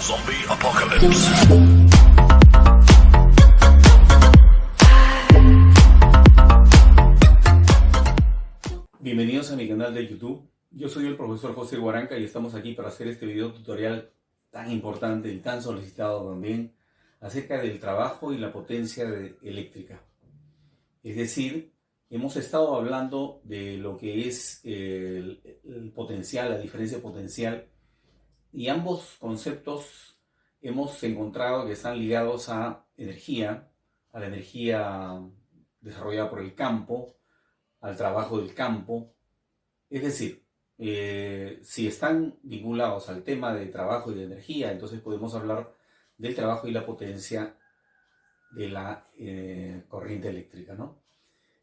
Zombie Apocalypse. Bienvenidos a mi canal de YouTube. Yo soy el profesor José Guaranca y estamos aquí para hacer este video tutorial tan importante y tan solicitado también acerca del trabajo y la potencia eléctrica. Es decir, hemos estado hablando de lo que es el potencial, la diferencia potencial, y ambos conceptos hemos encontrado que están ligados a la energía desarrollada por el campo, al trabajo del campo. Es decir, si están vinculados al tema de trabajo y de energía, entonces podemos hablar del trabajo y la potencia de la corriente eléctrica, ¿no?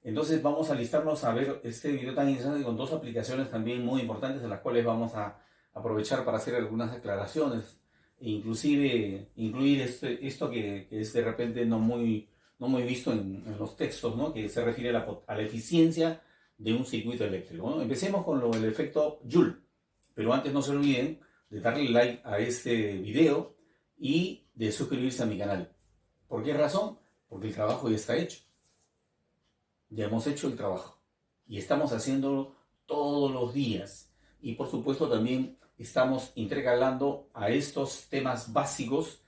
Entonces vamos a alistarnos a ver este video tan interesante con dos aplicaciones también muy importantes en las cuales vamos a aprovechar para hacer algunas aclaraciones e inclusive incluir esto que es de repente no muy visto en los textos, ¿no? Que se refiere a la eficiencia de un circuito eléctrico, ¿no? Empecemos con lo del efecto Joule, pero antes no se olviden de darle like a este video y de suscribirse a mi canal. ¿Por qué razón? Porque el trabajo ya está hecho. Ya hemos hecho el trabajo y estamos haciéndolo todos los días. Y por supuesto también estamos intercalando a estos temas básicos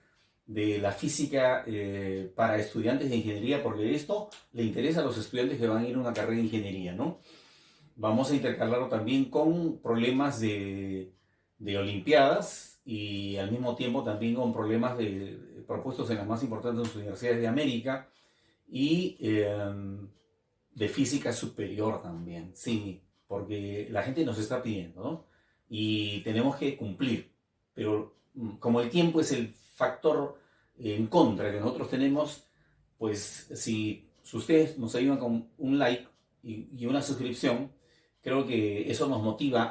de la física para estudiantes de ingeniería, porque esto le interesa a los estudiantes que van a ir a una carrera de ingeniería, ¿no? Vamos a intercalarlo también con problemas de olimpiadas y al mismo tiempo también con problemas propuestos en las más importantes universidades de América y de física superior también, sí, porque la gente nos está pidiendo, ¿no? Y tenemos que cumplir, pero como el tiempo es el factor en contra que nosotros tenemos, pues si ustedes nos ayudan con un like y una suscripción, creo que eso nos motiva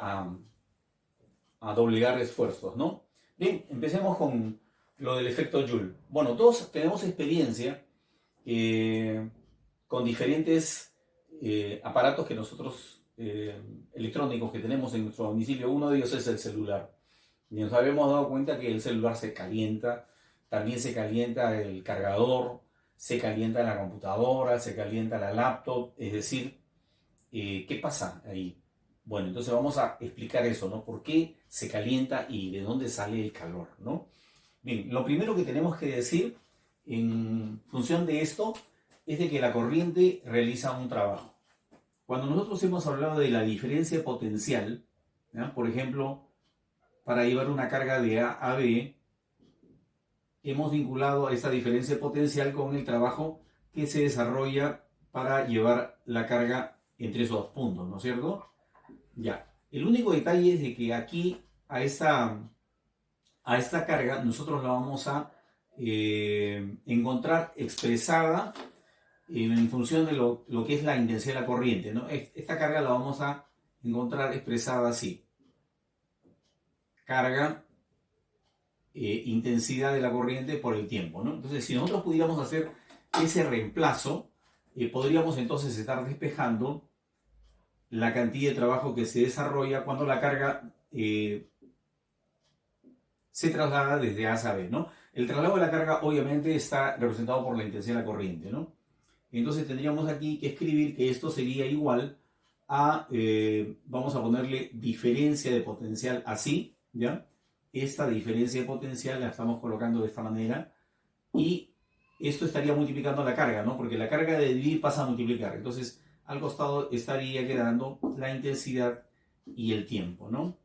a doblegar esfuerzos, ¿no? Bien, empecemos con lo del efecto Joule. Bueno, todos tenemos experiencia con diferentes aparatos que nosotros, electrónicos que tenemos en nuestro domicilio. Uno de ellos es el celular. Y nos habíamos dado cuenta que el celular se calienta, también se calienta el cargador, se calienta la computadora, se calienta la laptop. Es decir, ¿qué pasa ahí? Bueno, entonces vamos a explicar eso, ¿no? ¿Por qué se calienta y de dónde sale el calor, ¿no? Bien, lo primero que tenemos que decir en función de esto es de que la corriente realiza un trabajo. Cuando nosotros hemos hablado de la diferencia potencial, ¿ya? Por ejemplo, para llevar una carga de A a B, hemos vinculado a esa diferencia potencial con el trabajo que se desarrolla para llevar la carga entre esos dos puntos, ¿no es cierto? Ya, el único detalle es de que aquí a esta carga nosotros la vamos a encontrar expresada en función de lo que es la intensidad de la corriente, ¿no? Esta carga la vamos a encontrar expresada así. Carga, intensidad de la corriente por el tiempo, ¿no? Entonces, si nosotros pudiéramos hacer ese reemplazo, podríamos entonces estar despejando la cantidad de trabajo que se desarrolla cuando la carga se traslada desde A a B, ¿no? El traslado de la carga obviamente está representado por la intensidad de la corriente, ¿no? Entonces tendríamos aquí que escribir que esto sería igual a, vamos a ponerle diferencia de potencial así, ¿ya? Esta diferencia de potencial la estamos colocando de esta manera y esto estaría multiplicando la carga, ¿no? Porque la carga de dividir pasa a multiplicar. Entonces al costado estaría quedando la intensidad y el tiempo, ¿no?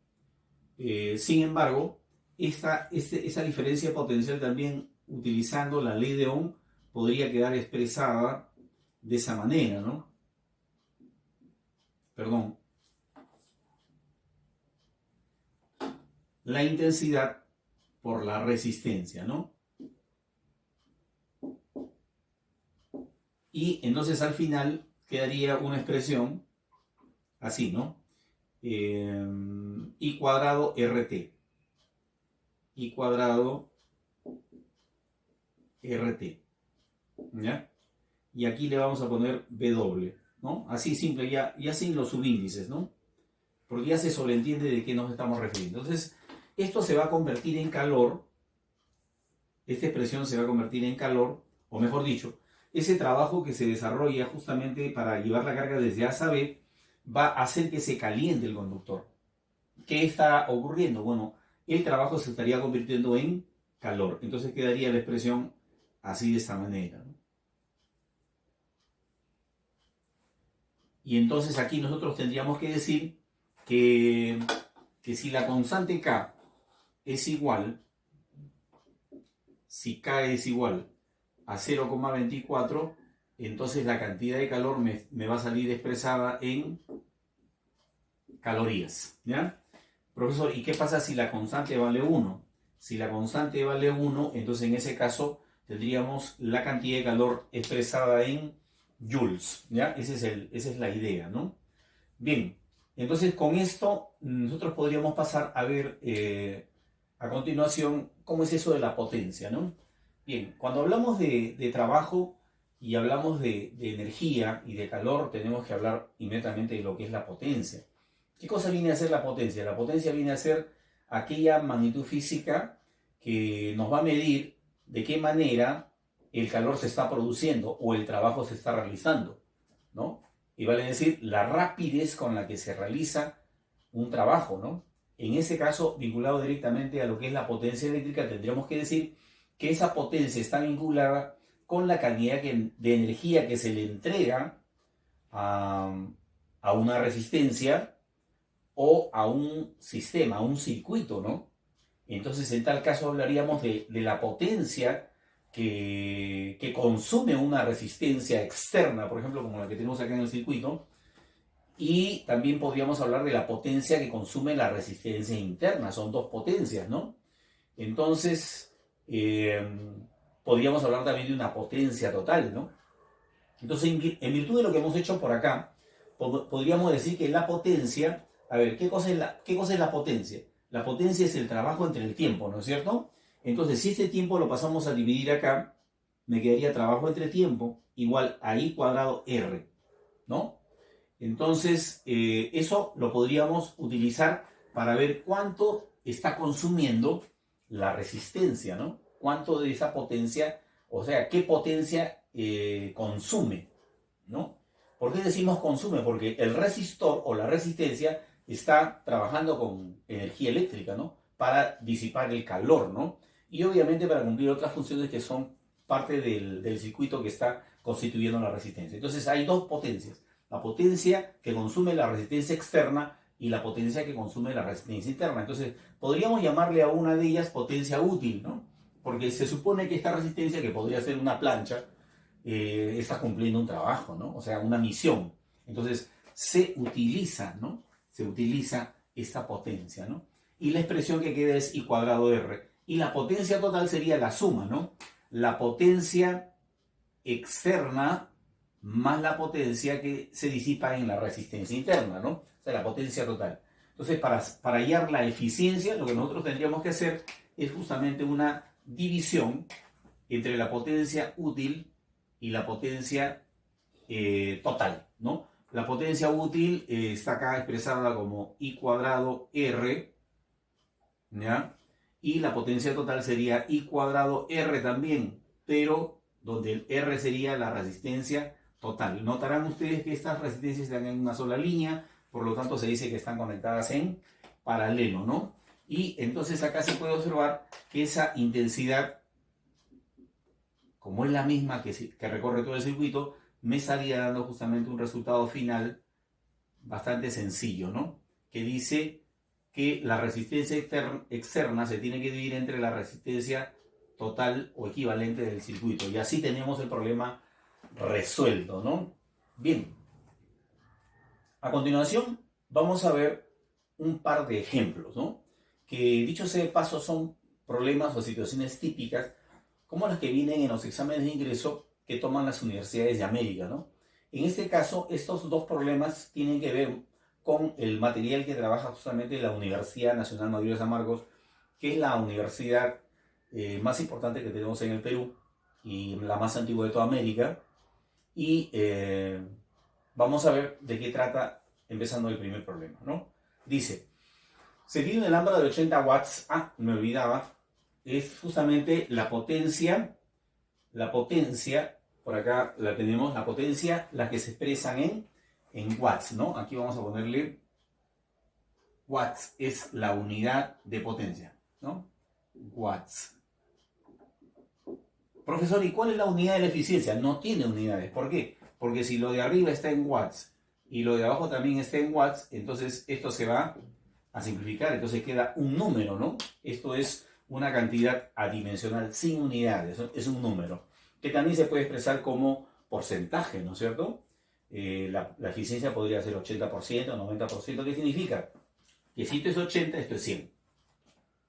Sin embargo, esa diferencia potencial también utilizando la ley de Ohm podría quedar expresada de esa manera, ¿no? Perdón. La intensidad por la resistencia, ¿no? Y entonces al final quedaría una expresión así, ¿no? I cuadrado RT. I cuadrado RT. ¿Ya? Y aquí le vamos a poner W, ¿no? Así simple, ya sin los subíndices, ¿no? Porque ya se sobreentiende de qué nos estamos refiriendo. Entonces, esto se va a convertir en calor esta expresión se va a convertir en calor, o mejor dicho, ese trabajo que se desarrolla justamente para llevar la carga desde A a B va a hacer que se caliente el conductor. ¿Qué está ocurriendo? Bueno, el trabajo se estaría convirtiendo en calor. Entonces quedaría la expresión así de esta manera, ¿no? Y entonces aquí nosotros tendríamos que decir que si la constante K es igual, si K es igual a 0,24, entonces la cantidad de calor me va a salir expresada en calorías, ¿ya? Profesor, ¿y qué pasa si la constante vale 1? Si la constante vale 1, entonces en ese caso tendríamos la cantidad de calor expresada en joules, ¿ya? Esa es la idea, ¿no? Bien, entonces con esto nosotros podríamos pasar a ver a continuación cómo es eso de la potencia, ¿no? Bien, cuando hablamos de trabajo y hablamos de energía y de calor, tenemos que hablar inmediatamente de lo que es la potencia. ¿Qué cosa viene a ser la potencia? La potencia viene a ser aquella magnitud física que nos va a medir de qué manera el calor se está produciendo o el trabajo se está realizando, ¿no? Y vale decir la rapidez con la que se realiza un trabajo, ¿no? En ese caso, vinculado directamente a lo que es la potencia eléctrica, tendríamos que decir que esa potencia está vinculada con la cantidad de energía que se le entrega a una resistencia o a un sistema, a un circuito, ¿no? Entonces, en tal caso hablaríamos de la potencia que consume una resistencia externa, por ejemplo, como la que tenemos acá en el circuito, y también podríamos hablar de la potencia que consume la resistencia interna. Son dos potencias, ¿no? Entonces, podríamos hablar también de una potencia total, ¿no? Entonces, en virtud de lo que hemos hecho por acá, podríamos decir que la potencia, a ver, ¿qué cosa es la potencia? La potencia es el trabajo entre el tiempo, ¿no es cierto? Entonces, si este tiempo lo pasamos a dividir acá, me quedaría trabajo entre tiempo igual a I cuadrado R, ¿no? Entonces, eso lo podríamos utilizar para ver cuánto está consumiendo la resistencia, ¿no? Cuánto de esa potencia, o sea, qué potencia consume, ¿no? ¿Por qué decimos consume? Porque el resistor o la resistencia está trabajando con energía eléctrica, ¿no? Para disipar el calor, ¿no? Y obviamente para cumplir otras funciones que son parte del circuito que está constituyendo la resistencia. Entonces hay dos potencias. La potencia que consume la resistencia externa y la potencia que consume la resistencia interna. Entonces, podríamos llamarle a una de ellas potencia útil, ¿no? Porque se supone que esta resistencia, que podría ser una plancha, está cumpliendo un trabajo, ¿no? O sea, una misión. Entonces, se utiliza, ¿no? Se utiliza esta potencia, ¿no? Y la expresión que queda es I cuadrado R. Y la potencia total sería la suma, ¿no? La potencia externa más la potencia que se disipa en la resistencia interna, ¿no? O sea, la potencia total. Entonces, para hallar la eficiencia, lo que nosotros tendríamos que hacer es justamente una división entre la potencia útil y la potencia total, ¿no? La potencia útil está acá expresada como I cuadrado R, ¿ya? Y la potencia total sería I cuadrado R también, pero donde el R sería la resistencia total. Notarán ustedes que estas resistencias están en una sola línea, por lo tanto se dice que están conectadas en paralelo, ¿no? Y entonces acá se puede observar que esa intensidad, como es la misma que recorre todo el circuito, me estaría dando justamente un resultado final bastante sencillo, ¿no? Que dice que la resistencia externa se tiene que dividir entre la resistencia total o equivalente del circuito. Y así tenemos el problema resuelto, ¿no? Bien. A continuación, vamos a ver un par de ejemplos, ¿no? Que dicho sea de paso son problemas o situaciones típicas como las que vienen en los exámenes de ingreso que toman las universidades de América, ¿no? En este caso, estos dos problemas tienen que ver con el material que trabaja justamente la Universidad Nacional Mayor de San Marcos, que es la universidad más importante que tenemos en el Perú y la más antigua de toda América. Y vamos a ver de qué trata empezando el primer problema, ¿no? Dice, se tiene una lámpara de 80 watts, me olvidaba, es justamente la potencia, por acá la tenemos, la potencia, las que se expresan en watts, ¿no? Aquí vamos a ponerle watts, es la unidad de potencia, ¿no? Watts. Profesor, ¿y cuál es la unidad de la eficiencia? No tiene unidades. ¿Por qué? Porque si lo de arriba está en watts y lo de abajo también está en watts, entonces esto se va a simplificar, entonces queda un número, ¿no? Esto es una cantidad adimensional sin unidades, ¿no? Es un número, que también se puede expresar como porcentaje, ¿no es cierto? La eficiencia podría ser 80%, 90%, ¿qué significa? Que si esto es 80, esto es 100,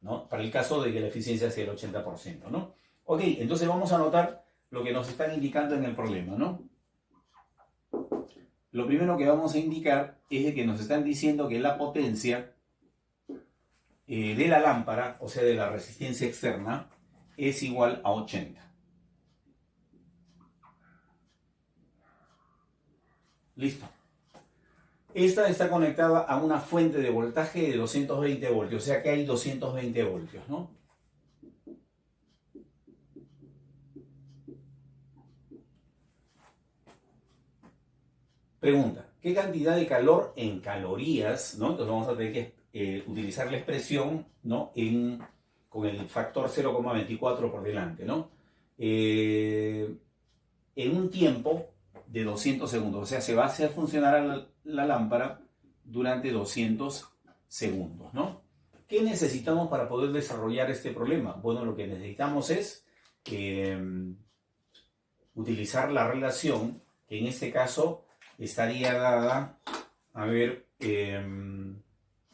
¿no? Para el caso de que la eficiencia sea el 80%, ¿no? Ok, entonces vamos a anotar lo que nos están indicando en el problema, ¿no? Lo primero que vamos a indicar es que nos están diciendo que la potencia de la lámpara, o sea, de la resistencia externa, es igual a 80. Listo. Esta está conectada a una fuente de voltaje de 220 voltios, o sea que hay 220 voltios, ¿no? Pregunta, ¿qué cantidad de calor en calorías, ¿no? Entonces vamos a tener que utilizar la expresión, ¿no? Con el factor 0,24 por delante, ¿no? En un tiempo de 200 segundos, o sea, se va a hacer funcionar la lámpara durante 200 segundos, ¿no? ¿Qué necesitamos para poder desarrollar este problema? Bueno, lo que necesitamos es utilizar la relación, que en este caso estaría dada, a ver,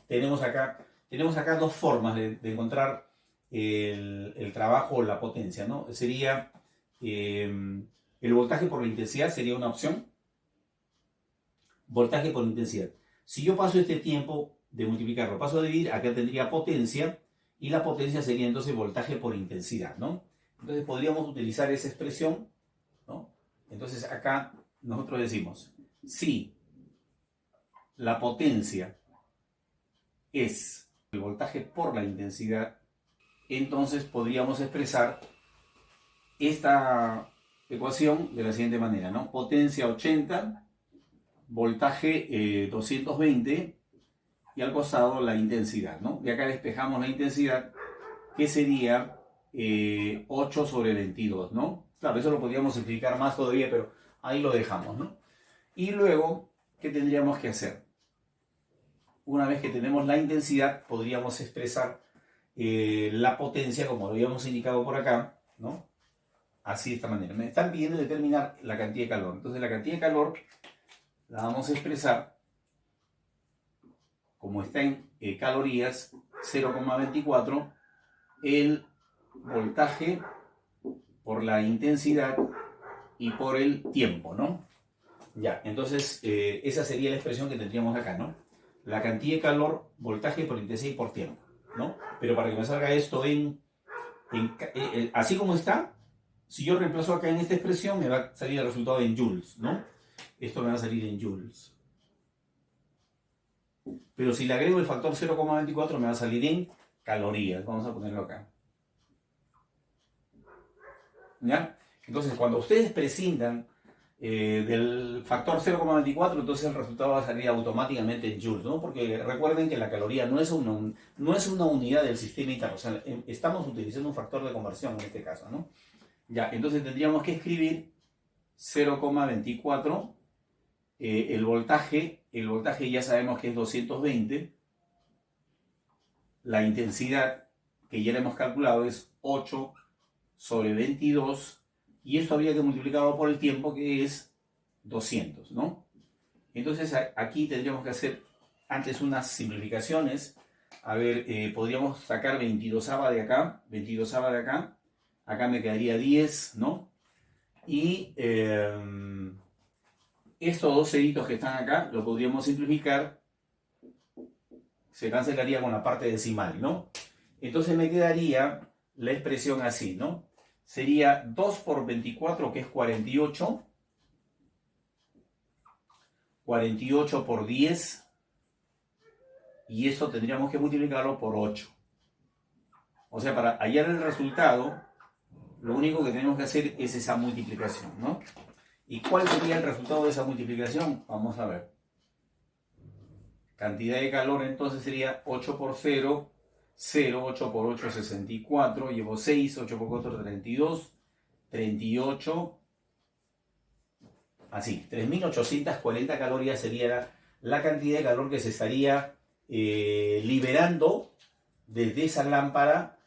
tenemos acá dos formas de encontrar el trabajo o la potencia, ¿no? Sería el voltaje por la intensidad, sería una opción. Voltaje por intensidad. Si yo paso este tiempo de multiplicarlo, paso a dividir, acá tendría potencia, y la potencia sería entonces voltaje por intensidad, ¿no? Entonces podríamos utilizar esa expresión, ¿no? Entonces acá nosotros decimos, si la potencia es el voltaje por la intensidad, entonces podríamos expresar esta ecuación de la siguiente manera, ¿no? Potencia 80, voltaje 220 y al costado la intensidad, ¿no? Y acá despejamos la intensidad, que sería 8 sobre 22, ¿no? Claro, eso lo podríamos explicar más todavía, pero ahí lo dejamos, ¿no? Y luego, ¿qué tendríamos que hacer? Una vez que tenemos la intensidad, podríamos expresar la potencia, como lo habíamos indicado por acá, ¿no? Así de esta manera. Me están pidiendo determinar la cantidad de calor. Entonces la cantidad de calor la vamos a expresar como está en calorías, 0,24, el voltaje por la intensidad y por el tiempo, ¿no? Ya, entonces esa sería la expresión que tendríamos acá, ¿no? La cantidad de calor, voltaje por intensidad y por tiempo, ¿no? Pero para que me salga esto así como está, si yo reemplazo acá en esta expresión, me va a salir el resultado en joules, ¿no? Esto me va a salir en joules. Pero si le agrego el factor 0,24 me va a salir en calorías. Vamos a ponerlo acá. ¿Ya? Entonces, cuando ustedes prescindan del factor 0,24, entonces el resultado va a salir automáticamente en joules, ¿no? Porque recuerden que la caloría no es una unidad del sistema interno. O sea, estamos utilizando un factor de conversión en este caso, ¿no? Ya, entonces tendríamos que escribir 0,24. El voltaje ya sabemos que es 220. La intensidad, que ya la hemos calculado, es 8 sobre 22. Y esto habría que multiplicarlo por el tiempo, que es 200, ¿no? Entonces aquí tendríamos que hacer antes unas simplificaciones. A ver, podríamos sacar 22ava de acá. 22ava de acá. Acá me quedaría 10, ¿no? Y estos dos ceritos que están acá lo podríamos simplificar, se cancelaría con la parte decimal, ¿no? Entonces me quedaría la expresión así, ¿no? Sería 2 por 24, que es 48, 48 por 10, y esto tendríamos que multiplicarlo por 8. O sea, para hallar el resultado, lo único que tenemos que hacer es esa multiplicación, ¿no? ¿Y cuál sería el resultado de esa multiplicación? Vamos a ver. Cantidad de calor entonces sería 8 por 0, 0, 8 por 8, 64, llevo 6, 8 por 4, 32, 38, así, 3.840 calorías sería la cantidad de calor que se estaría liberando desde esa lámpara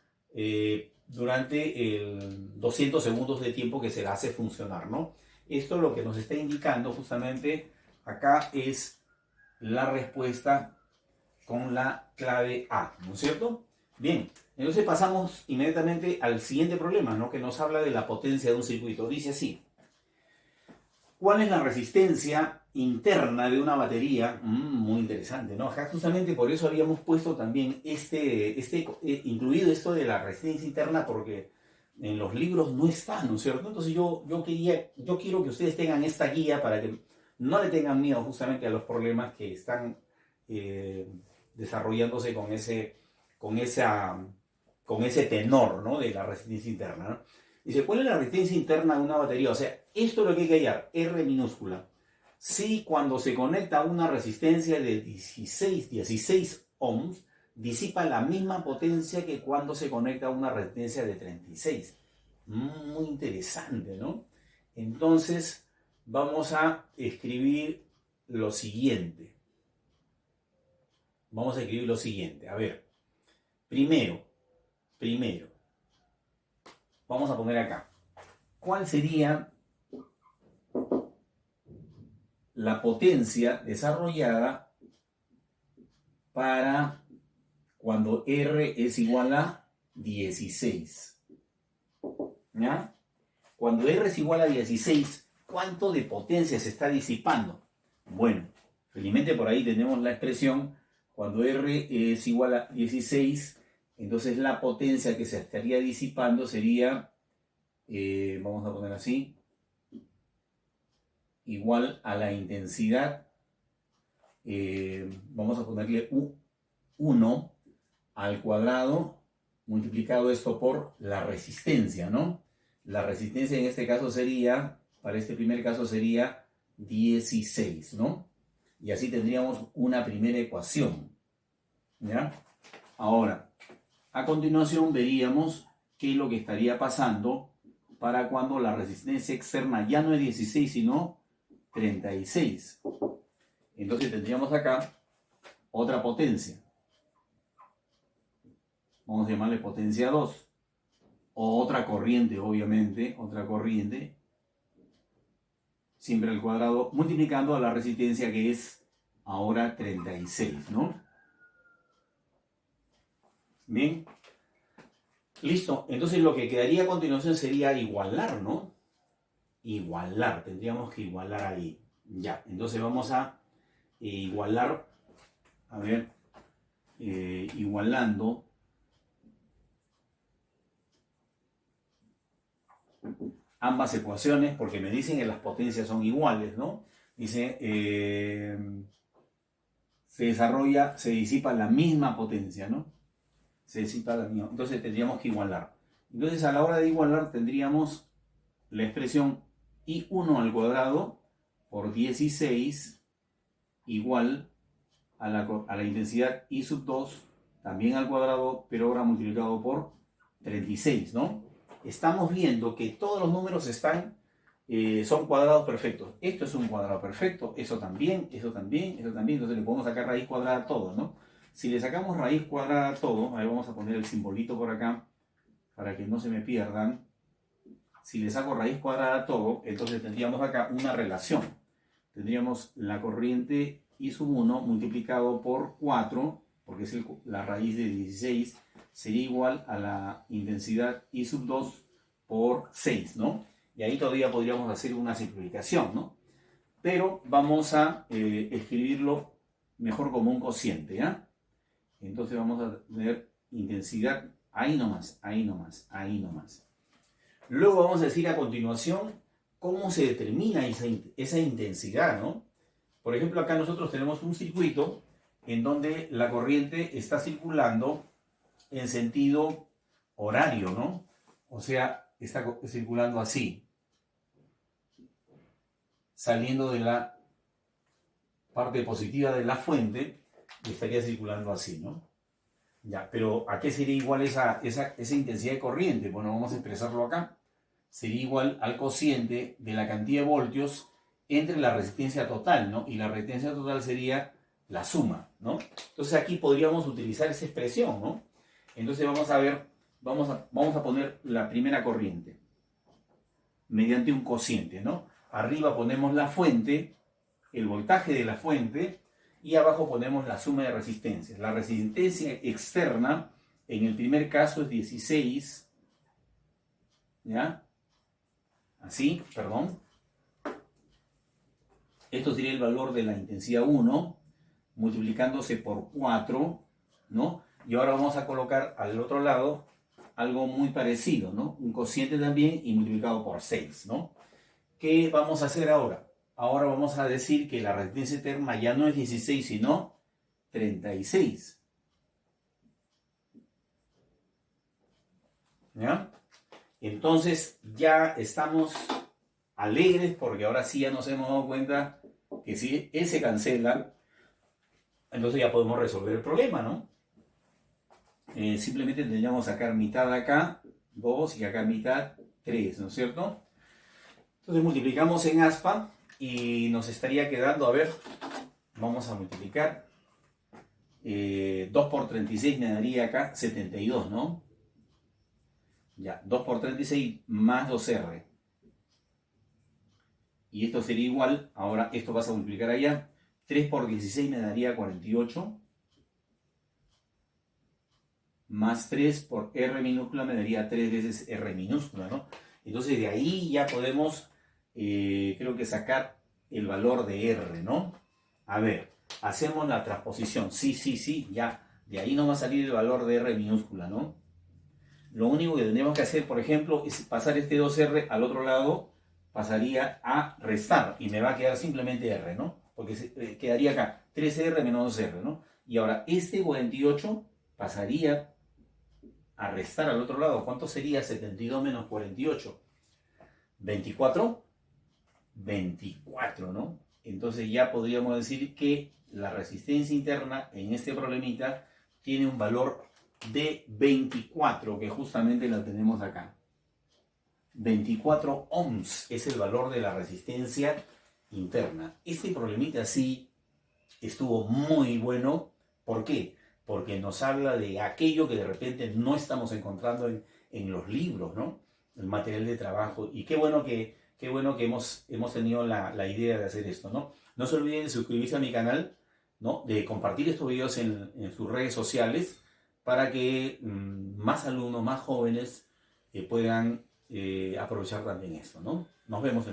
durante el 200 segundos de tiempo que se la hace funcionar, ¿no? Esto lo que nos está indicando justamente acá es la respuesta con la clave A, ¿no es cierto? Bien, entonces pasamos inmediatamente al siguiente problema, ¿no? Que nos habla de la potencia de un circuito. Dice así: ¿cuál es la resistencia interna de una batería? Muy interesante, ¿no? Acá justamente por eso habíamos puesto también incluido esto de la resistencia interna, porque en los libros no está, ¿no es cierto? Entonces yo quiero que ustedes tengan esta guía para que no le tengan miedo justamente a los problemas que están desarrollándose con ese tenor, ¿no? De la resistencia interna, ¿no? Dice, ¿cuál es la resistencia interna de una batería? O sea, esto es lo que hay que hallar, R minúscula. Si cuando se conecta a una resistencia de 16 ohms, disipa la misma potencia que cuando se conecta a una resistencia de 36. Muy interesante, ¿no? Entonces, vamos a escribir lo siguiente. A ver, primero, vamos a poner acá. ¿Cuál sería la potencia desarrollada para cuando R es igual a 16? ¿Ya? Cuando R es igual a 16, ¿cuánto de potencia se está disipando? Bueno, felizmente por ahí tenemos la expresión, cuando R es igual a 16, entonces la potencia que se estaría disipando sería, vamos a poner así, igual a la intensidad, vamos a ponerle 1 al cuadrado, multiplicado esto por la resistencia, ¿no? La resistencia en este caso sería, para este primer caso sería 16, ¿no? Y así tendríamos una primera ecuación, ¿ya? Ahora, a continuación veríamos qué es lo que estaría pasando para cuando la resistencia externa ya no es 16, sino 36. Entonces tendríamos acá otra potencia. Vamos a llamarle potencia 2. O otra corriente, obviamente, otra corriente. Siempre al cuadrado, multiplicando a la resistencia que es ahora 36, ¿no? Bien. Listo. Entonces lo que quedaría a continuación sería igualar, ¿no? Igualar. Tendríamos que igualar ahí. Ya. Entonces vamos a igualar. A ver. Igualando. Ambas ecuaciones, porque me dicen que las potencias son iguales, ¿no? Dice, se disipa la misma potencia, ¿no? Se disipa la misma. Entonces tendríamos que igualar. Entonces a la hora de igualar tendríamos la expresión I1 al cuadrado por 16 igual a la intensidad I sub 2 también al cuadrado, pero ahora multiplicado por 36, ¿no? Estamos viendo que todos los números son cuadrados perfectos. Esto es un cuadrado perfecto, eso también, eso también, eso también. Entonces le podemos sacar raíz cuadrada a todo, ¿no? Si le sacamos raíz cuadrada a todo, ahí vamos a poner el simbolito por acá para que no se me pierdan. Si le saco raíz cuadrada a todo, entonces tendríamos acá una relación. Tendríamos la corriente I sub 1 multiplicado por 4, porque es la raíz de 16, sería igual a la intensidad I sub 2 por 6, ¿no? Y ahí todavía podríamos hacer una simplificación, ¿no? Pero vamos a escribirlo mejor como un cociente, ¿ya? Entonces vamos a tener intensidad ahí nomás, ahí nomás, ahí nomás. Luego vamos a decir a continuación cómo se determina esa intensidad, ¿no? Por ejemplo, acá nosotros tenemos un circuito en donde la corriente está circulando en sentido horario, ¿no? O sea, está circulando así, saliendo de la parte positiva de la fuente, y estaría circulando así, ¿no? Ya, pero ¿a qué sería igual esa intensidad de corriente? Bueno, vamos a expresarlo acá. Sería igual al cociente de la cantidad de voltios entre la resistencia total, ¿no? Y la resistencia total sería la suma, ¿no? Entonces aquí podríamos utilizar esa expresión, ¿no? Entonces vamos a ver, vamos a poner la primera corriente mediante un cociente, ¿no? Arriba ponemos la fuente, el voltaje de la fuente, y abajo ponemos la suma de resistencias. La resistencia externa, en el primer caso es 16, ¿ya? Así, perdón. Esto sería el valor de la intensidad 1, multiplicándose por 4, ¿no? Y ahora vamos a colocar al otro lado algo muy parecido, ¿no? Un cociente también y multiplicado por 6, ¿no? ¿Qué vamos a hacer ahora? Ahora vamos a decir que la resistencia externa ya no es 16, sino 36. ¿Ya? Entonces ya estamos alegres porque ahora sí ya nos hemos dado cuenta que si él se cancela, entonces ya podemos resolver el problema, ¿no? Simplemente tendríamos que sacar mitad acá, 2, y acá mitad, 3, ¿no es cierto? Entonces multiplicamos en aspa y nos estaría quedando, a ver, vamos a multiplicar. 2 por 36 me daría acá 72, ¿no? Ya, 2 por 36 más 2R. Y esto sería igual, ahora esto vas a multiplicar allá. 3 por 16 me daría 48. Más 3 por R minúscula me daría 3 veces R minúscula, ¿no? Entonces de ahí ya podemos, creo que sacar el valor de R, ¿no? A ver, hacemos la transposición. Sí, ya. De ahí nos va a salir el valor de R minúscula, ¿no? Lo único que tenemos que hacer, por ejemplo, es pasar este 2R al otro lado, pasaría a restar y me va a quedar simplemente R, ¿no? Porque quedaría acá 3R menos 2R, ¿no? Y ahora este 48 pasaría a restar al otro lado. ¿Cuánto sería 72 menos 48? 24. 24, ¿no? Entonces ya podríamos decir que la resistencia interna en este problemita tiene un valor de 24, que justamente la tenemos acá. 24 ohms es el valor de la resistencia interna. Este problemita sí estuvo muy bueno. ¿Por qué? Porque nos habla de aquello que de repente no estamos encontrando en los libros, ¿no? El material de trabajo. Y qué bueno que hemos tenido la idea de hacer esto, ¿no? No se olviden de suscribirse a mi canal, ¿no? De compartir estos videos en sus redes sociales para que más alumnos, más jóvenes puedan aprovechar también esto, ¿no? Nos vemos en